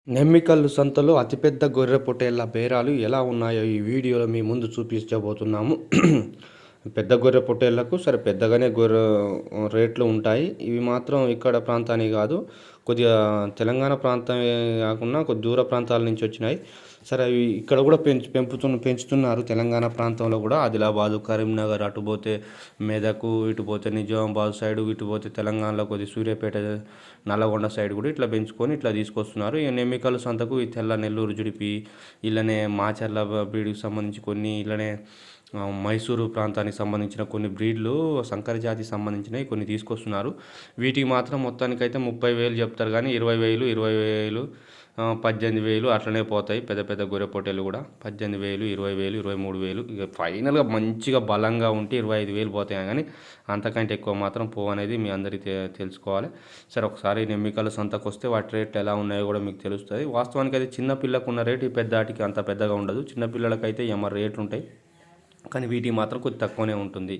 నెమ్మికల్లు సంతలో అతిపెద్ద గొర్రె పొట్టేళ్ల బేరాలు ఎలా ఉన్నాయో ఈ వీడియోలో మీ ముందు చూపించబోతున్నాము. పెద్ద గొర్రె పొట్టేళ్లకు సరే పెద్దగానే గొర్రె రేట్లు ఉంటాయి. ఇవి మాత్రం ఇక్కడ ప్రాంతానికి కాదు, కొద్దిగా తెలంగాణ ప్రాంతమే కాకుండా కొద్ది దూర ప్రాంతాల నుంచి వచ్చినాయి. సరే అవి ఇక్కడ కూడా పెంచుతున్నారు తెలంగాణ ప్రాంతంలో కూడా. ఆదిలాబాదు, కరీంనగర్, అటు పోతే మెదకు, ఇటు పోతే నిజామాబాద్ సైడు, ఇటు పోతే తెలంగాణలో కొద్ది సూర్యాపేట, నల్లగొండ సైడ్ కూడా ఇట్లా పెంచుకొని ఇట్లా తీసుకొస్తున్నారు. ఈ నెమ్మికల్ సంతకు ఈ తెల్ల నెల్లూరు జుడిపి, ఇళ్ళనే మాచర్ల బ్రీడ్కి సంబంధించి కొన్ని, ఇళ్ళనే మైసూరు ప్రాంతానికి సంబంధించిన కొన్ని బ్రీడ్లు సంకర జాతికి సంబంధించినవి కొన్ని తీసుకొస్తున్నారు. వీటికి మాత్రం మొత్తానికైతే 30,000 చెప్తారు, కానీ 20,000, 20,000, 18,000 అట్లనే పోతాయి. పెద్ద పెద్ద గొర్రె పొట్టేలు కూడా 18,000, 20,000, 23,000, ఇక ఫైనల్గా మంచిగా బలంగా ఉంటే 25,000 పోతాయి, కానీ అంతకంటే ఎక్కువ మాత్రం పోవనేది మీ అందరికీ తెలుసుకోవాలి. సరే ఒకసారి నెమ్మికల సంతకు వస్తే వాటి రేట్లు ఎలా ఉన్నాయో కూడా మీకు తెలుస్తుంది. వాస్తవానికి అయితే చిన్న పిల్లకు ఉన్న రేటు ఈ పెద్దాటికి అంత పెద్దగా ఉండదు. చిన్న పిల్లలకైతే ఏమో రేట్లు ఉంటాయి, కానీ వీటికి మాత్రం కొద్ది తక్కువనే ఉంటుంది.